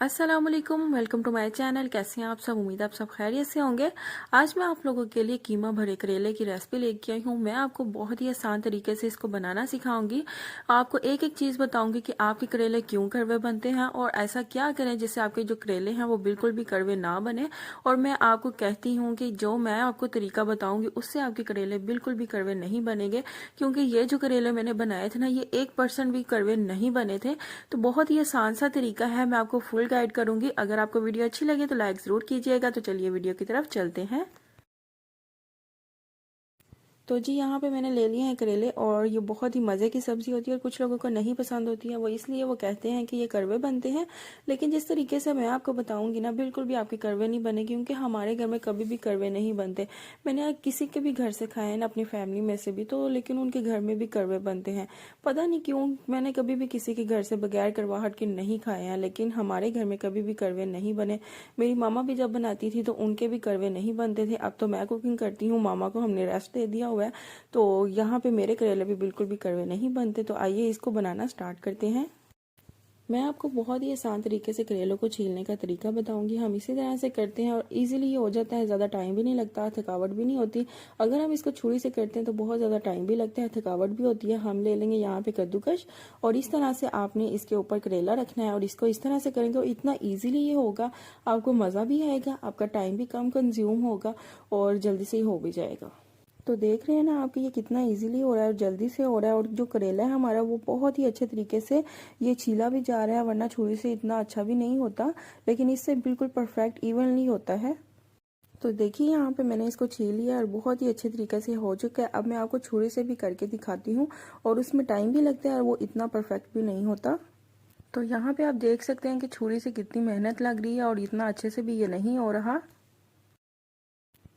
अस्सलाम वालेकुम, welcome to my channel. कैसे हैं आप सब? उम्मीद आप सब खैरियत से होंगे। आज मैं आप लोगों के लिए कीमा भरे करेले की रेसिपी लेके आई हूँ। मैं आपको बहुत ही आसान तरीके से इसको बनाना सिखाऊंगी। आपको एक एक चीज़ बताऊंगी कि आपके करेले क्यों कड़वे बनते हैं और ऐसा क्या करें जिससे आपके जो करेले हैं वो बिल्कुल भी कड़वे ना बने। और मैं आपको कहती हूँ कि जो मैं आपको तरीका बताऊंगी उससे आपके करेले बिल्कुल भी कड़वे नहीं बनेंगे, क्योंकि ये जो करेले मैंने बनाए थे ना, ये 1% भी कड़वे नहीं बने थे। तो बहुत ही आसान सा तरीका है, मैं आपको फुल गाइड करूंगी। अगर आपको वीडियो अच्छी लगे तो लाइक जरूर कीजिएगा। तो चलिए वीडियो की तरफ चलते हैं। तो जी यहाँ पे मैंने ले लिए हैं करेले, और ये बहुत ही मज़े की सब्जी होती है और कुछ लोगों को नहीं पसंद होती है, वो इसलिए वो कहते हैं कि ये कड़वे बनते हैं। लेकिन जिस तरीके से मैं आपको बताऊंगी ना, बिल्कुल भी आपके कड़वे नहीं बने, क्योंकि हमारे घर में कभी भी कड़वे नहीं बनते। मैंने किसी के भी घर से खाए हैं ना, अपनी फैमिली में से भी, तो लेकिन उनके घर में भी कड़वे बनते हैं। पता नहीं क्यों, मैंने कभी भी किसी के घर से बगैर कड़वाहट के नहीं खाए हैं, लेकिन हमारे घर में कभी भी कड़वे नहीं बने। मेरी मामा भी जब बनाती थी तो उनके भी कड़वे नहीं बनते थे। अब तो मैं कुकिंग करती हूँ, मामा को हमने रेस्ट दे दिया हुआ है, तो यहाँ पे मेरे करेले भी बिल्कुल भी कड़वे नहीं बनते। तो आइए इसको बनाना स्टार्ट करते हैं। मैं आपको बहुत ही आसान तरीके से करेलों को छीलने का तरीका बताऊंगी। हम इसी तरह से करते हैं और इजीली ये हो जाता है, ज़्यादा टाइम भी नहीं लगता, थकावट भी नहीं होती। अगर हम इसको छुरी से करते हैं तो बहुत ज़्यादा टाइम भी लगता है, थकावट भी होती है। हम ले लेंगे यहाँ पे कद्दूकश, और इस तरह से आपने इसके ऊपर करेला रखना है और इसको इस तरह से करेंगे और इतना ईजिली ये होगा, आपको मज़ा भी आएगा, आपका टाइम भी कम कंज्यूम होगा और जल्दी से ही हो भी जाएगा। तो देख रहे हैं ना आप कि ये कितना इजीली हो रहा है और जल्दी से हो रहा है। और जो करेला है हमारा वो बहुत ही अच्छे तरीके से ये छीला भी जा रहा है, वरना छुरी से इतना अच्छा भी नहीं होता, लेकिन इससे बिल्कुल परफेक्ट इवनली होता है। तो देखिए यहाँ पे मैंने इसको छील लिया और बहुत ही अच्छे तरीके से हो चुका है। अब मैं आपको छुरी से भी करके दिखाती हूँ, और उसमें टाइम भी लगता है और वो इतना परफेक्ट भी नहीं होता। तो यहाँ पे आप देख सकते हैं कि छुरी से कितनी मेहनत लग रही है और इतना अच्छे से भी ये नहीं हो रहा।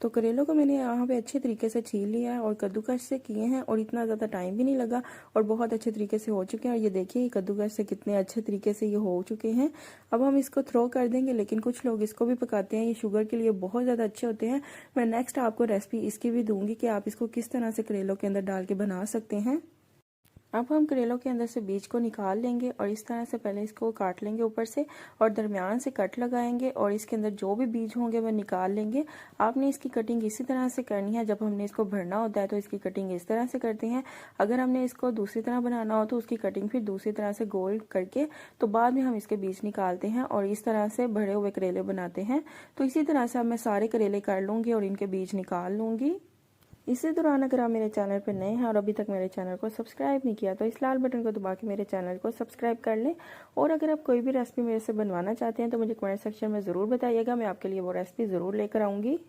तो करेलों को मैंने यहाँ पे अच्छे तरीके से छील लिया है और कद्दूकस से किए हैं, और इतना ज़्यादा टाइम भी नहीं लगा और बहुत अच्छे तरीके से हो चुके हैं। और ये देखिए कद्दूकस से कितने अच्छे तरीके से ये हो चुके हैं। अब हम इसको थ्रो कर देंगे, लेकिन कुछ लोग इसको भी पकाते हैं, ये शुगर के लिए बहुत ज़्यादा अच्छे होते हैं। मैं नेक्स्ट आपको रेसिपी इसकी भी दूंगी कि आप इसको किस तरह से करेलों के अंदर डाल के बना सकते हैं। अब हम करेलों के अंदर से बीज को निकाल लेंगे और इस तरह से पहले इसको काट लेंगे ऊपर से, और दरमियान से कट लगाएंगे और इसके अंदर जो भी बीज होंगे वह निकाल लेंगे। आपने इसकी कटिंग इसी तरह से करनी है। जब हमने इसको भरना होता है तो इसकी कटिंग इस तरह से करते हैं। अगर हमने इसको दूसरी तरह बनाना हो तो उसकी कटिंग फिर दूसरी तरह से गोल करके, तो बाद में हम इसके बीज निकालते हैं और इस तरह से भरे हुए करेले बनाते हैं। तो इसी तरह से अब मैं सारे करेले कर लूँगी और इनके बीज निकाल लूँगी। इसी दौरान अगर आप मेरे चैनल पर नए हैं और अभी तक मेरे चैनल को सब्सक्राइब नहीं किया तो इस लाल बटन को दबा के मेरे चैनल को सब्सक्राइब कर लें। और अगर आप कोई भी रेसिपी मेरे से बनवाना चाहते हैं तो मुझे कमेंट सेक्शन में ज़रूर बताइएगा, मैं आपके लिए वो रेसिपी ज़रूर लेकर आऊँगी।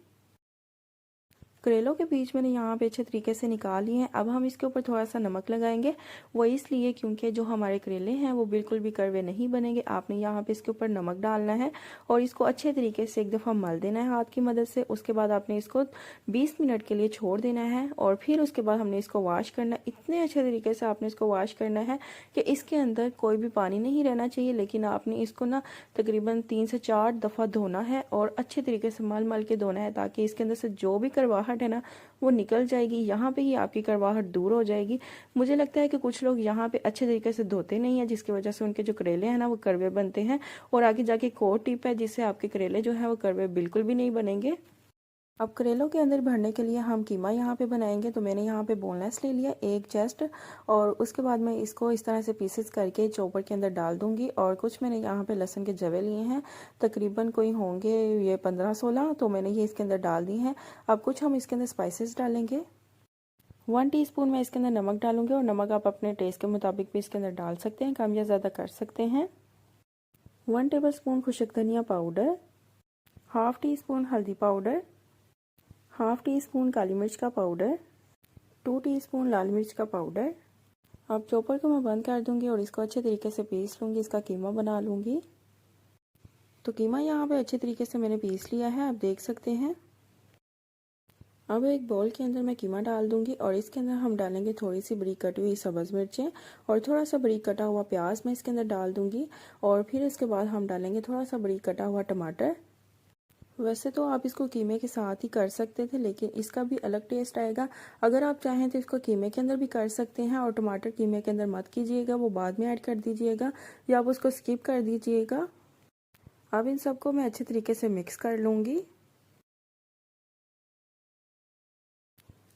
करेलों के बीज मैंने यहाँ पे अच्छे तरीके से निकाल लिए हैं। अब हम इसके ऊपर थोड़ा सा नमक लगाएंगे, वो इसलिए क्योंकि जो हमारे करेले हैं वो बिल्कुल भी कड़वे नहीं बनेंगे। आपने यहाँ पे इसके ऊपर नमक डालना है और इसको अच्छे तरीके से एक दफ़ा मल देना है हाथ की मदद से। उसके बाद आपने इसको 20 मिनट के लिए छोड़ देना है और फिर उसके बाद हमने इसको वॉश करना है। इतने अच्छे तरीके से आपने इसको वॉश करना है कि इसके अंदर कोई भी पानी नहीं रहना चाहिए, लेकिन आपने इसको ना तकरीबन 3 से 4 दफ़ा धोना है और अच्छे तरीके से मल मल के धोना है, ताकि इसके अंदर से जो भी करवाहट है ना वो निकल जाएगी। यहाँ पे ही आपकी कड़वाहट दूर हो जाएगी। मुझे लगता है कि कुछ लोग यहाँ पे अच्छे तरीके से धोते नहीं है, जिसकी वजह से उनके जो करेले हैं ना वो कड़वे बनते हैं। और आगे जाके एक और टिप है जिससे आपके करेले जो है वो कड़वे बिल्कुल भी नहीं बनेंगे। अब करेलों के अंदर भरने के लिए हम कीमा यहाँ पे बनाएंगे। तो मैंने यहाँ पे बोनलेस ले लिया एक चेस्ट, और उसके बाद मैं इसको इस तरह से पीसेस करके चॉपर के अंदर डाल दूंगी। और कुछ मैंने यहाँ पे लहसुन के जवे लिए हैं, तकरीबन कोई होंगे ये 15-16, तो मैंने ये इसके अंदर डाल दी हैं। अब कुछ हम इसके अंदर स्पाइसेस डालेंगे। 1 टीस्पून मैं इसके अंदर नमक डालूंगी, और नमक आप अपने टेस्ट के मुताबिक भी इसके अंदर डाल सकते हैं, कम या ज़्यादा कर सकते हैं। 1 टेबल स्पून खुशक धनिया पाउडर, ½ टीस्पून हल्दी पाउडर, ½ टीस्पून काली मिर्च का पाउडर, 2 टीस्पून लाल मिर्च का पाउडर। अब चॉपर को मैं बंद कर दूंगी और इसको अच्छे तरीके से पीस लूंगी, इसका कीमा बना लूंगी। तो कीमा यहाँ पे अच्छे तरीके से मैंने पीस लिया है, आप देख सकते हैं। अब एक बाउल के अंदर मैं कीमा डाल दूंगी और इसके अंदर हम डालेंगे थोड़ी सी बड़ी कटी हुई सब्ज़ मिर्चें और थोड़ा सा बड़ी कटा हुआ प्याज मैं इसके अंदर डाल दूंगी। और फिर इसके बाद हम डालेंगे थोड़ा सा बड़ी कटा हुआ टमाटर। वैसे तो आप इसको कीमे के साथ ही कर सकते थे, लेकिन इसका भी अलग टेस्ट आएगा। अगर आप चाहें तो इसको कीमे के अंदर भी कर सकते हैं, और टमाटर कीमे के अंदर मत कीजिएगा, वो बाद में ऐड कर दीजिएगा या आप उसको स्किप कर दीजिएगा। अब इन सबको मैं अच्छे तरीके से मिक्स कर लूँगी।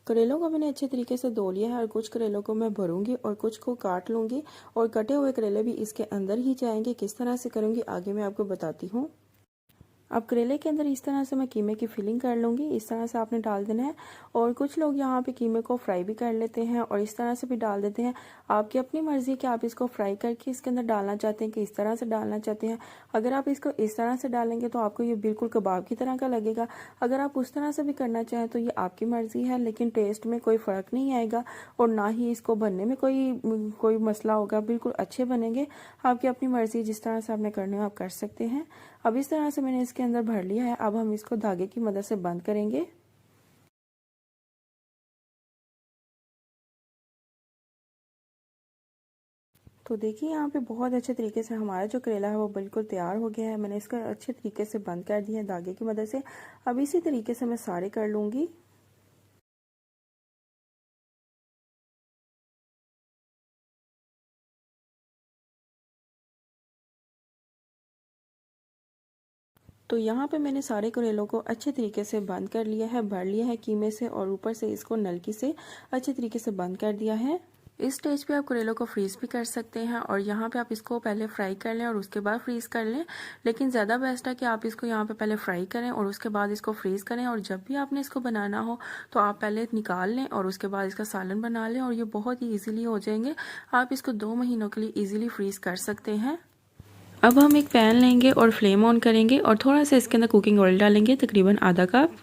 करेलों को मैंने अच्छे तरीके से धो लिया है और कुछ करेलों को मैं भरूंगी और कुछ को काट लूँगी और कटे हुए करेले भी इसके अंदर ही जाएंगे। किस तरह से करूँगी आगे मैं आपको बताती हूँ। अब करेले के अंदर इस तरह से मैं कीमे की फिलिंग कर लूँगी। इस तरह से आपने डाल देना है और कुछ लोग यहाँ पे कीमे को फ्राई भी कर लेते हैं और इस तरह से भी डाल देते हैं। आपकी अपनी मर्ज़ी कि आप इसको फ्राई करके इसके अंदर डालना चाहते हैं कि इस तरह से डालना चाहते हैं। अगर आप इसको इस तरह से डालेंगे तो आपको ये बिल्कुल कबाब की तरह का लगेगा। अगर आप उस तरह से भी करना चाहें तो ये आपकी मर्ज़ी है, लेकिन टेस्ट में कोई फ़र्क नहीं आएगा और ना ही इसको बनने में कोई मसला होगा। बिल्कुल अच्छे बनेंगे। आपकी अपनी मर्ज़ी, जिस तरह से आपने करने हो आप कर सकते हैं। अब इस तरह से मैंने इसके अंदर भर लिया है। अब हम इसको धागे की मदद से बंद करेंगे। तो देखिए यहाँ पे बहुत अच्छे तरीके से हमारा जो करेला है वो बिल्कुल तैयार हो गया है। मैंने इसका अच्छे तरीके से बंद कर दिया है धागे की मदद से। अब इसी तरीके से मैं सारे कर लूँगी। तो यहाँ पे मैंने सारे करेलों को अच्छे तरीके से बंद कर लिया है, भर लिया है कीमे से और ऊपर से इसको नलकी से अच्छे तरीके से बंद कर दिया है। इस स्टेज पे आप करेलों को फ्रीज़ भी कर सकते हैं और यहाँ पे आप इसको पहले फ्राई कर लें और उसके बाद फ्रीज़ कर लें। लेकिन ज़्यादा बेस्ट है कि आप इसको यहाँ पे पहले फ्राई करें और उसके बाद इसको फ्रीज़ करें और जब भी आपने इसको बनाना हो तो आप पहले निकाल लें और उसके बाद इसका सालन बना लें और ये बहुत ही ईजिली हो जाएंगे। आप इसको 2 महीनों के लिए ईजिली फ्रीज़ कर सकते हैं। अब हम एक पैन लेंगे और फ्लेम ऑन करेंगे और थोड़ा सा इसके अंदर कुकिंग ऑयल डालेंगे, तकरीबन आधा कप।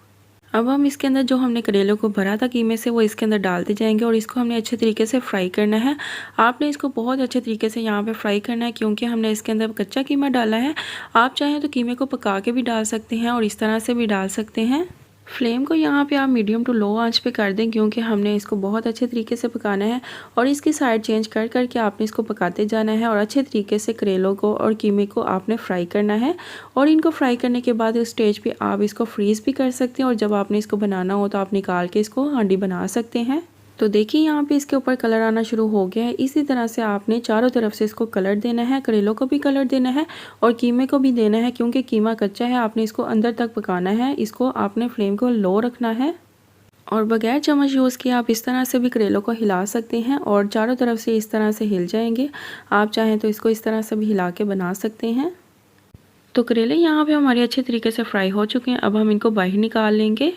अब हम इसके अंदर जो हमने करेलों को भरा था कीमे से वो इसके अंदर डालते जाएंगे और इसको हमने अच्छे तरीके से फ्राई करना है। आपने इसको बहुत अच्छे तरीके से यहाँ पे फ्राई करना है क्योंकि हमने इसके अंदर कच्चा कीमा डाला है। आप चाहें तो कीमे को पका के भी डाल सकते हैं और इस तरह से भी डाल सकते हैं। फ्लेम को यहाँ पे आप मीडियम टू लो आंच पे कर दें क्योंकि हमने इसको बहुत अच्छे तरीके से पकाना है और इसकी साइड चेंज कर करके आपने इसको पकाते जाना है और अच्छे तरीके से करेलों को और कीमे को आपने फ्राई करना है। और इनको फ्राई करने के बाद इस स्टेज पे आप इसको फ्रीज़ भी कर सकते हैं और जब आपने इसको बनाना हो तो आप निकाल के इसको हांडी बना सकते हैं। तो देखिए यहाँ पे इसके ऊपर कलर आना शुरू हो गया है। इसी तरह से आपने चारों तरफ से इसको कलर देना है, करेलों को भी कलर देना है और कीमे को भी देना है क्योंकि कीमा कच्चा है। आपने इसको अंदर तक पकाना है। इसको आपने फ्लेम को लो रखना है और बगैर चम्मच यूज़ किए आप इस तरह से भी करेलों को हिला सकते हैं और चारों तरफ से इस तरह से हिल जाएंगे। आप चाहें तो इसको इस तरह से भी हिला के बना सकते हैं। तो करेले यहाँ पे हमारे अच्छे तरीके से फ्राई हो चुके हैं। अब हम इनको बाहर निकाल लेंगे।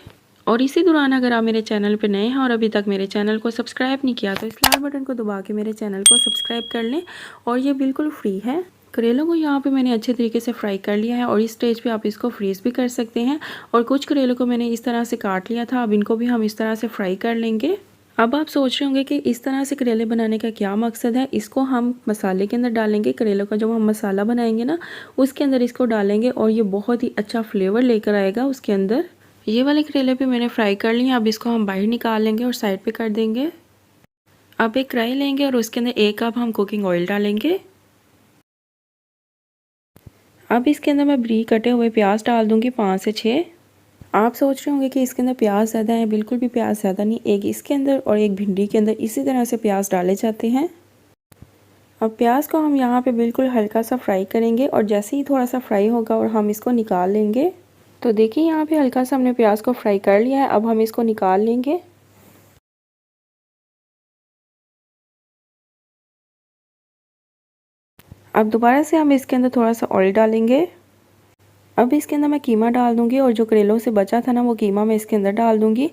और इसी दौरान अगर आप मेरे चैनल पर नए हैं और अभी तक मेरे चैनल को सब्सक्राइब नहीं किया तो इस लाल बटन को दबा के मेरे चैनल को सब्सक्राइब कर लें और ये बिल्कुल फ्री है। करेलों को यहाँ पे मैंने अच्छे तरीके से फ्राई कर लिया है और इस स्टेज पे आप इसको फ्रीज़ भी कर सकते हैं। और कुछ करेलों को मैंने इस तरह से काट लिया था। अब इनको भी हम इस तरह से फ्राई कर लेंगे। अब आप सोच रहे होंगे कि इस तरह से करेले बनाने का क्या मकसद है। इसको हम मसाले के अंदर डालेंगे। करेलों का जब हम मसाला बनाएंगे ना उसके अंदर इसको डालेंगे और ये बहुत ही अच्छा फ्लेवर लेकर आएगा उसके अंदर। ये वाले करेले भी मैंने फ्राई कर लिए। अब इसको हम बाहर निकाल लेंगे और साइड पे कर देंगे। अब एक कढ़ाई लेंगे और उसके अंदर 1 कप हम कुकिंग ऑयल डालेंगे। अब इसके अंदर मैं बारीक कटे हुए प्याज डाल दूंगी 5 से 6। आप सोच रहे होंगे कि इसके अंदर प्याज ज़्यादा है। बिल्कुल भी प्याज ज़्यादा नहीं, एक इसके अंदर और एक भिंडी के अंदर इसी तरह से प्याज डाले जाते हैं। अब प्याज को हम यहाँ पे बिल्कुल हल्का सा फ्राई करेंगे और जैसे ही थोड़ा सा फ्राई होगा और हम इसको निकाल लेंगे। तो देखिए यहाँ पे हल्का सा हमने प्याज को फ्राई कर लिया है। अब हम इसको निकाल लेंगे। अब दोबारा से हम इसके अंदर थोड़ा सा ऑयल डालेंगे। अब इसके अंदर मैं कीमा डाल दूंगी और जो करेलों से बचा था ना वो कीमा मैं इसके अंदर डाल दूंगी।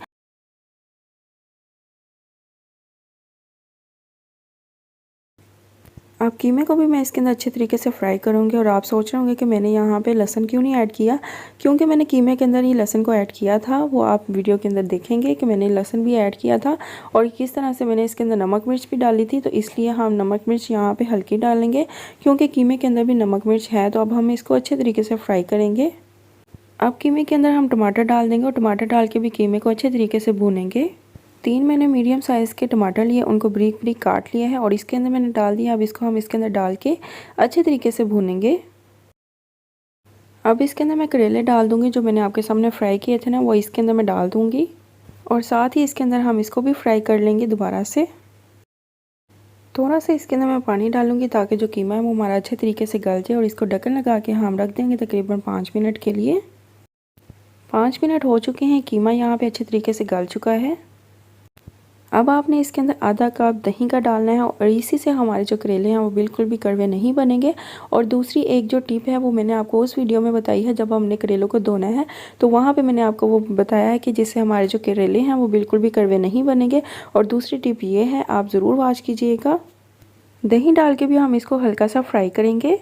अब कीमे को भी मैं इसके अंदर अच्छे तरीके से फ्राई करूंगी। और आप सोच रहे होंगे कि मैंने यहाँ पे लहसुन क्यों नहीं ऐड किया, क्योंकि मैंने कीमे के अंदर ही लहसुन को ऐड किया था। वो आप वीडियो के अंदर देखेंगे कि मैंने लहसुन भी ऐड किया था और किस तरह से मैंने इसके अंदर नमक मिर्च भी डाली थी। तो इसलिए हम नमक मिर्च यहाँ पर हल्की डालेंगे क्योंकि कीमे के अंदर भी नमक मिर्च है। तो अब हम इसको अच्छे तरीके से फ्राई करेंगे। अब कीमे के अंदर हम टमाटर डाल देंगे और टमाटर डाल के भी कीमे को अच्छे तरीके से भूनेंगे। 3 मैंने मीडियम साइज़ के टमाटर लिए, उनको बारीक बारीक काट लिया है और इसके अंदर मैंने डाल दिया। अब इसको हम इसके अंदर डाल के अच्छे तरीके से भूनेंगे। अब इसके अंदर मैं करेले डाल दूंगी जो मैंने आपके सामने फ्राई किए थे ना, वो इसके अंदर मैं डाल दूंगी और साथ ही इसके अंदर हम इसको भी फ्राई कर लेंगे दोबारा से। थोड़ा सा इसके अंदर मैं पानी डालूंगी ताकि जो कीमा है वो हमारा अच्छे तरीके से गल जाए। और इसको ढक्कन लगा के हम रख देंगे तकरीबन 5 मिनट के लिए। 5 मिनट हो चुके हैं, कीमा यहाँ पे अच्छे तरीके से गल चुका है। अब आपने इसके अंदर आधा कप दही का डालना है और इसी से हमारे जो करेले हैं वो बिल्कुल भी कड़वे नहीं बनेंगे। और दूसरी एक जो टिप है वो मैंने आपको उस वीडियो में बताई है जब हमने करेलों को धोना है, तो वहाँ पे मैंने आपको वो बताया है कि जिससे हमारे जो करेले हैं वो बिल्कुल भी कड़वे नहीं बनेंगे। और दूसरी टिप ये है, आप ज़रूर वॉच कीजिएगा। दही डाल के भी हम इसको हल्का सा फ्राई करेंगे।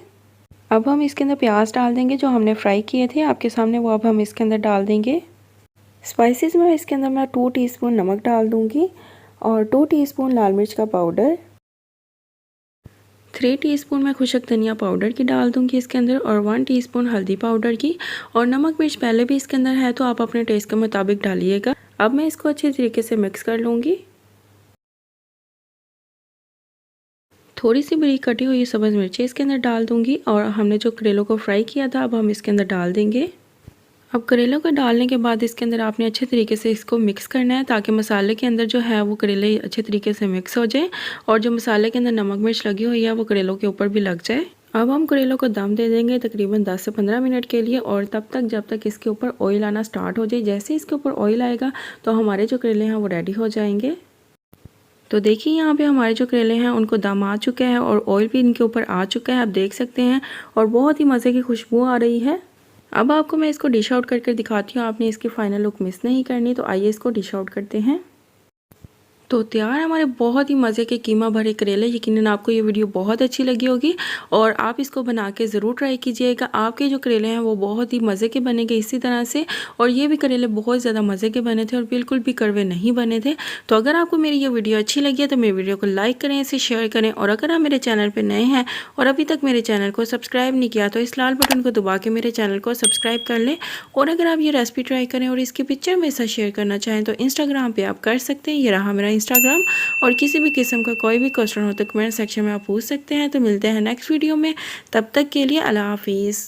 अब हम इसके अंदर प्याज डाल देंगे जो हमने फ्राई किए थे आपके सामने, वो अब हम इसके अंदर डाल देंगे। स्पाइसेस में इसके अंदर मैं 2 टीस्पून नमक डाल दूंगी और 2 टीस्पून लाल मिर्च का पाउडर, 3 टीस्पून मैं खुशक धनिया पाउडर की डाल दूंगी इसके अंदर और 1 टीस्पून हल्दी पाउडर की। और नमक मिर्च पहले भी इसके अंदर है तो आप अपने टेस्ट के मुताबिक डालिएगा। अब मैं इसको अच्छे तरीके से मिक्स कर लूँगी। थोड़ी सी बारीक कटी हुई सब्ज़ मिर्ची इसके अंदर डाल दूंगी और हमने जो करेलों को फ्राई किया था अब हम इसके अंदर डाल देंगे। अब करेलों को डालने के बाद इसके अंदर आपने अच्छे तरीके से इसको मिक्स करना है ताकि मसाले के अंदर जो है वो करेले अच्छे तरीके से मिक्स हो जाए और जो मसाले के अंदर नमक मिर्च लगी हुई है वो करेलों के ऊपर भी लग जाए। अब हम करेलों को दम दे देंगे तकरीबन 10 से 15 मिनट के लिए और तब तक जब तक इसके ऊपर ऑयल आना स्टार्ट हो जाए। जैसे इसके ऊपर ऑयल आएगा तो हमारे जो करेले हैं वो रेडी हो जाएंगे। तो देखिए यहाँ पे हमारे जो करेले हैं उनको दम आ चुका है और ऑयल भी इनके ऊपर आ चुका है, आप देख सकते हैं। और बहुत ही मज़े की खुशबू आ रही है। अब आपको मैं इसको डिश आउट करके दिखाती हूँ, आपने इसकी फ़ाइनल लुक मिस नहीं करनी। तो आइए इसको डिश आउट करते हैं। तो तैयार हमारे बहुत ही मज़े के कीमा भरे करेले। यकीनन आपको ये वीडियो बहुत अच्छी लगी होगी और आप इसको बना के ज़रूर ट्राई कीजिएगा। आपके जो करेले हैं वो बहुत ही मज़े के बनेंगे इसी तरह से। और ये भी करेले बहुत ज़्यादा मज़े के बने थे और बिल्कुल भी कड़वे नहीं बने थे। तो अगर आपको मेरी ये वीडियो अच्छी लगी है तो मेरी वीडियो को लाइक करें, इसे शेयर करें। और अगर आप मेरे चैनल पर नए हैं और अभी तक मेरे चैनल को सब्सक्राइब नहीं किया तो इस लाल बटन को दबा के मेरे चैनल को सब्सक्राइब कर लें। और अगर आप ये रेसिपी ट्राई करें और इसकी पिक्चर मेरे साथ शेयर करना चाहें तो इंस्टाग्राम पर आप कर सकते हैं। ये रहा मेरा इंस्टाग्राम। और किसी भी किस्म का कोई भी क्वेश्चन हो तो कमेंट सेक्शन में आप पूछ सकते हैं। तो मिलते हैं नेक्स्ट वीडियो में, तब तक के लिए अल्लाह हाफिज़।